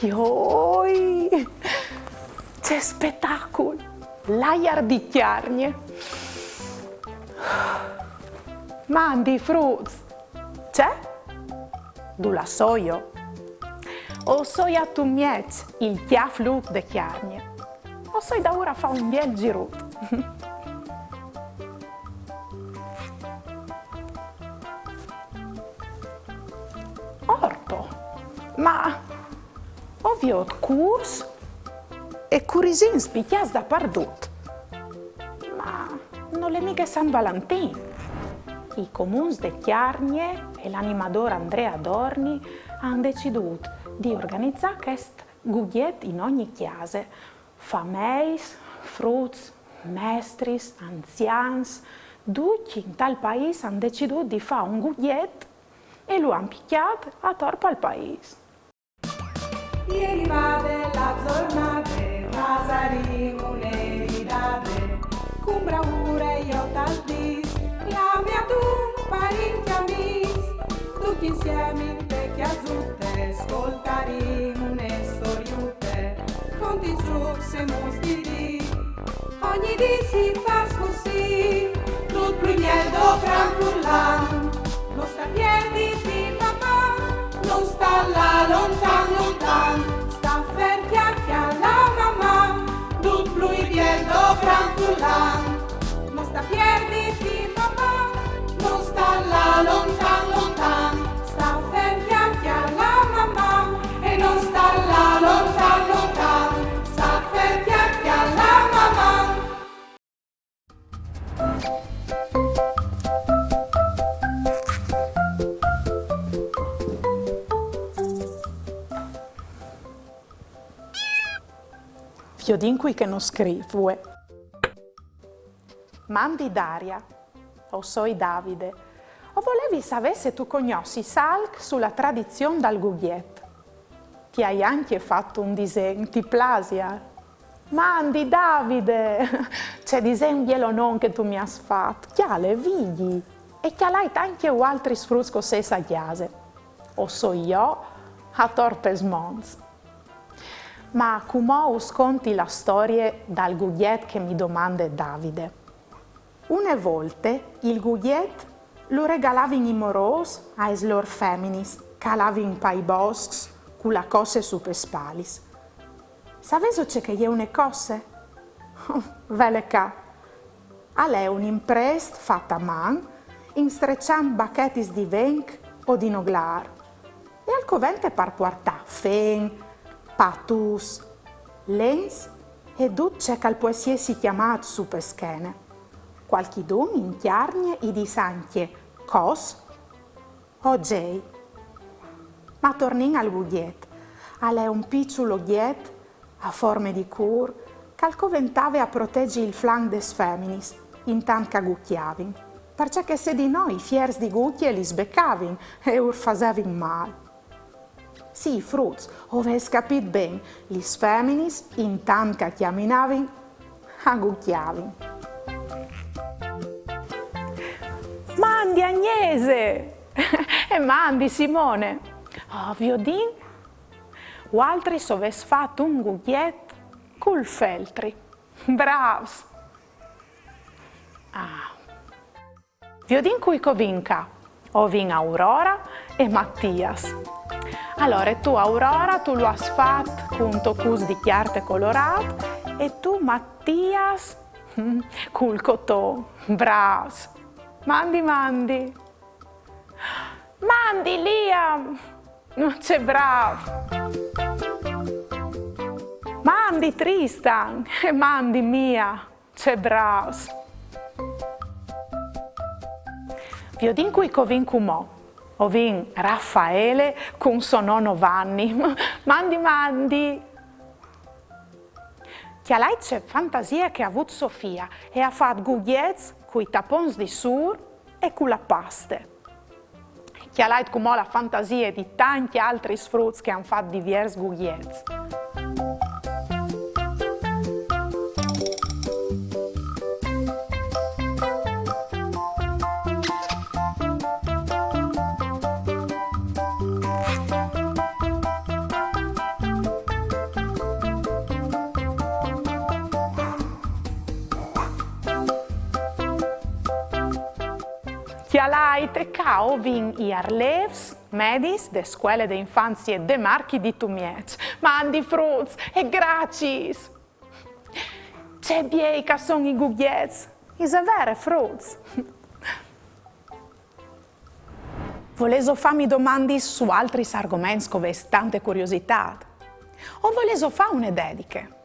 Joj, c'è spettacolo! L'aia di chiarnie. Mandi fruits. C'è? Du la soio. O soia tu miec, il chiafluk de chiarnie. O soi da ora fa un bel girut. Orto. Ma ovvio curs e curisin spicchias da pardut. Ma non le mica San Valentin. I comuns de Chiarnie e l'animador Andrea Dorni hanno deciso di organizzare questo gugliet in ogni chiesa. Fameis, fruts, mestris, anzians, tutti in tal paese hanno deciso di fare un gugliet e lo hanno picchiato a torpo al paese. Ieri vade la giornata, pasaremo un'eridade, con bravura io tal dis, la mia tu parenti amis, tutti insieme in vecchia zutte, ascoltaremo une storiute, conti giù se mostri, ogni di si fa così, tutto primier do gran furlan, non sta piedi di papà, non sta là lontan lontan, sta fer chiacchia la mamma, tut plui bien do gran furlan, non sta piedi di papà, non sta là lontan lontan, sta fer chiacchia la mamma, e non sta là lontan lontan, sta fer chiacchia la mamma. Fiodin qui che non scrivo. Mandi Daria, o soi Davide, o volevi sapere se tu conosci Salk sulla tradizione dal gugliet. Ti hai anche fatto un disegno, ti plasia? Mandi Davide, c'è disegno glielo non che tu mi hai fatto, chiale vigli, e chialai anche altri sfrusco sessa chiase, o so io a torpes mons. Ma come sconti la storia dal gugliet che mi domanda Davide? Una volta il gugliet lo regalavano i moros ai loro feminis, calavano pai boscs con la cose su per spalis. Saveso c'è che è une cose? Vele ca. A lei un'impresa fatta a man, instrecciando bacchetis di venc o di noglar. E al covente par portà fen, patus, lens e c'è che al poesie si chiama su per schene. Qualchidun in chiarnie i di sanchie cos o gei. Ma tornin al gugliet. A lei un picciolo ghiet a forme di cur, che coventave a proteggere il flan des feminis, intanto che gucchiavin, perché che se di noi fiers di gucchie li sbeccavin e urfasavin mal. Sì, fruts, ove capit ben, gli feminis, intanto che chiaminavin, aggucchiavin. Mandi Agnese! E mandi Simone! Oh, Viodin! O altri soves fatto un gugliet col feltri. Bravs! Ah! Viodin cui covinca, ovin Aurora e Mattias. Allora, tu Aurora, tu lo hai fatto con tocus di chiarte colorato e tu Mattias col cotò. Bravs! Mandi, mandi! Mandi, Liam! C'è bravo! Mandi, Tristan! E mandi, Mia! C'è bravo! Viodin cui covin cumò, ovin Raffaele con suo nonno Vanni. Mandi, mandi! Che lei c'è fantasia che ha avuto Sofia e ha fatto gugliets coi tapons di sur e con la paste. Che lei come la fantasia di tanti altri sfrutti che hanno fatto diversi gugliets. Chialaite cao vin iar levs, medis, de scuole de infanzie de marchi di Tumiez. Mandi fruts e gracis. C'è biei ca son i gugiez, is a vere fruts. Voleso fammi domandi su altri argomenti cove tante curiosità. O voleso fa une dediche.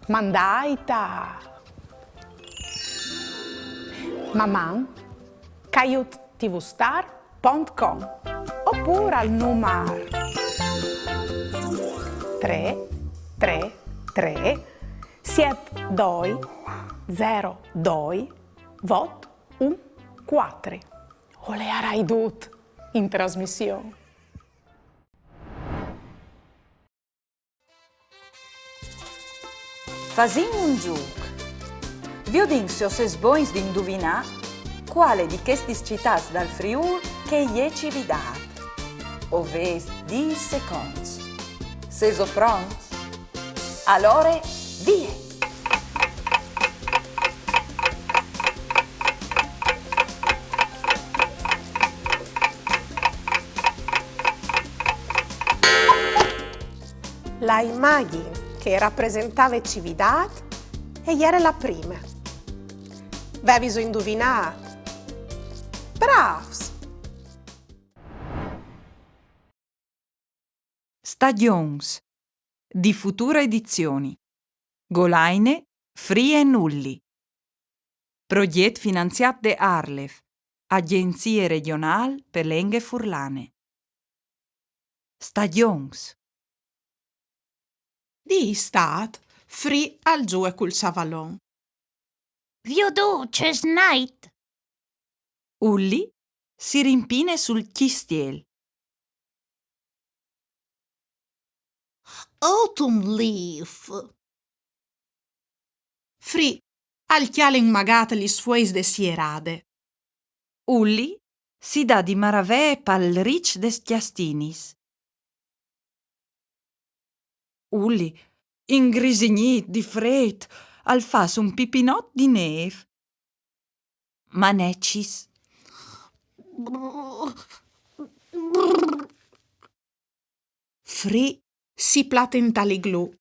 Mandaita. Maman, caiutvstar.com oppure al numero 333 72 02 vot 14. O le arai dut in trasmissione. Fasin un giuc. Vi odin se os boins di indovinare quale di questi città dal Friul che è cividat. Oves 10 secondi. Seso pronti? Allora, via! La immagine che rappresentava Cividat e era la prima. Veviso indovinato. Bravs! Stagions di future edizioni. Golaine, Fri e Nulli. Progetto finanziato da Arlef, Agenzie regionali per le Enghe Furlane. Stagions. Di stat, Fri al giù e col savalon. Viodu, c'è snait. Ulli si rimpine sul chistiel. Autumn leaf. Fri al chiale immagate gli suoi desierade. Ulli si dà di maravè pal ric des chiastinis. Ulli, ingrisignit di fred, al fas un pipinot di neve. Manecis. Fri si platenta l'igloo.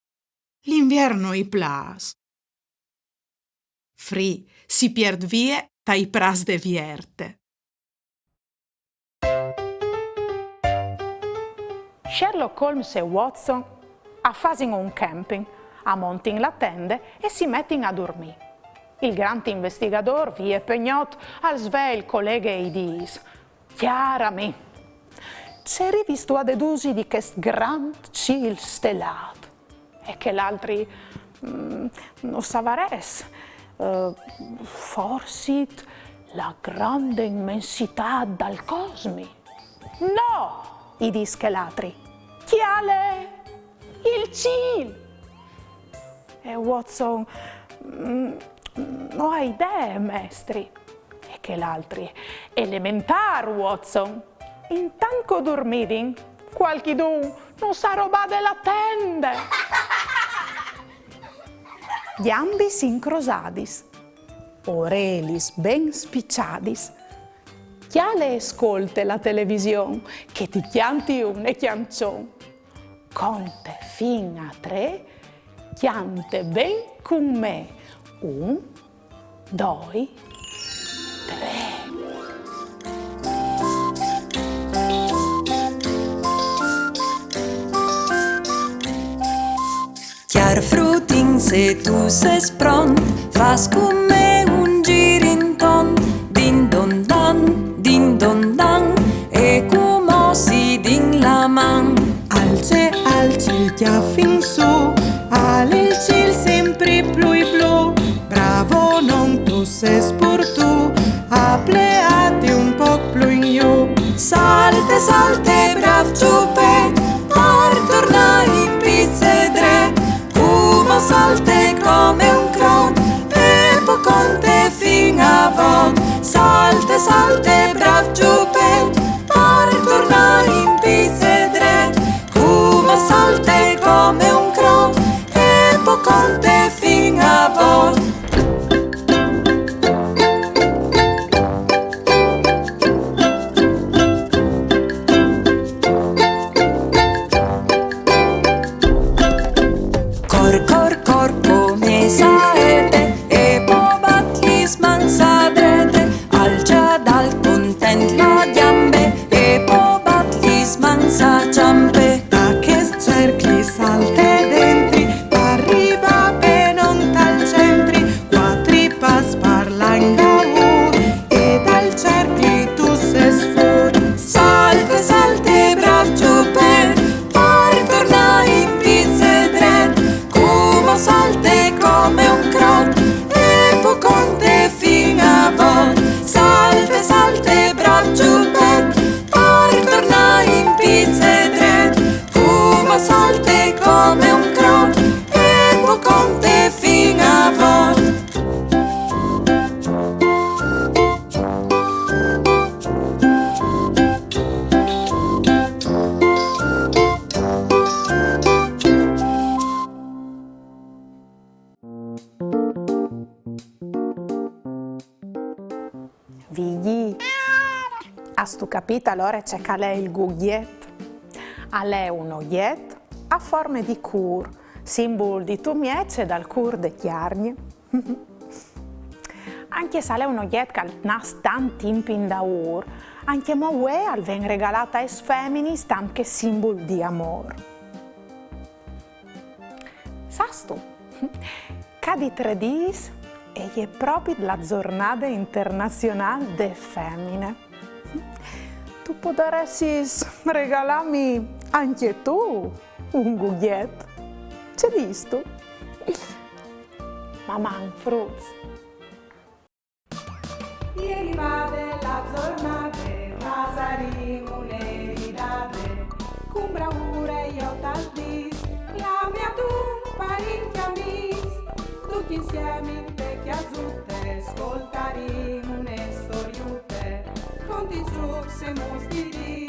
L'inverno i plas. Fri si pierd vie tai pras de vierte. Sherlock Holmes e Watson affasino un camping, ammontin la tende e si mettin a dormire. Il grande investigador vie pegnot al svel colleghe e dis. Chiaramente, c'è rivisto a dedusi di che grand ciel stellato e che l'altri non savares, forsit la grande immensità dal cosmi. No, i dis che l'altri, chiale, il ciel. E Watson, non ha idee, mestri. E che l'altri, elementar, Watson. Intanto dormidin, qualchidun non sa roba della tende. Gli ambi sincrosadis, orelis ben spicciadis. Chiale ascolte la televisione, che ti chianti un e chiancion. Conte fin a 3, chiante ben con me. 1, 2, 3. Chiar frutin se tu ses pront, fas con me un gir in ton, din don dan, e como si din la man. Alce il chiaffin su, il ciel sempre più e blu. Bravo non tu ses pur tu, appleati un po' più in giù. Salte, brav ciupet, per tornare in pizze dre. Umo salte come un crot, e poi conte fin a vot. Salte, brav ciupet, per tornare in pizze dre. Umo salte come un crot, e poi conte fin a vot. Has tu capito allora c'è che è il gughiet? È un oiet a forma di cur, simbolo di tumiece dal cur de chiarni. Anche se è un oiet che nas tanti in da ur, anche moe al ven regalata ai femmini stam che simbolo di amor. Sas tu? Cadi 3 dis e è proprio la giornata internazionale de femmine. Tu potresti regalarmi anche tu un gughiet. C'è visto? Mamma, fruz. Ieri va della giornata, Vasari un'eridate, con bravura io tal dis, la mia tu parenti amis, tutti insieme in te chiasutte, ascoltari une storiute, conti su se mostri,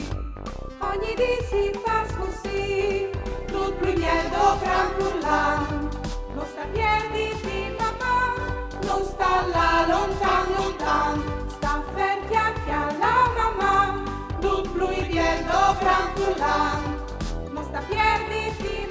ogni di si fa così, tut primiero gran furlan, non sta piedi di mamma, non sta là lontan, sta ferti alla mamma, tut lui pierdo gran furlan, non sta piedi di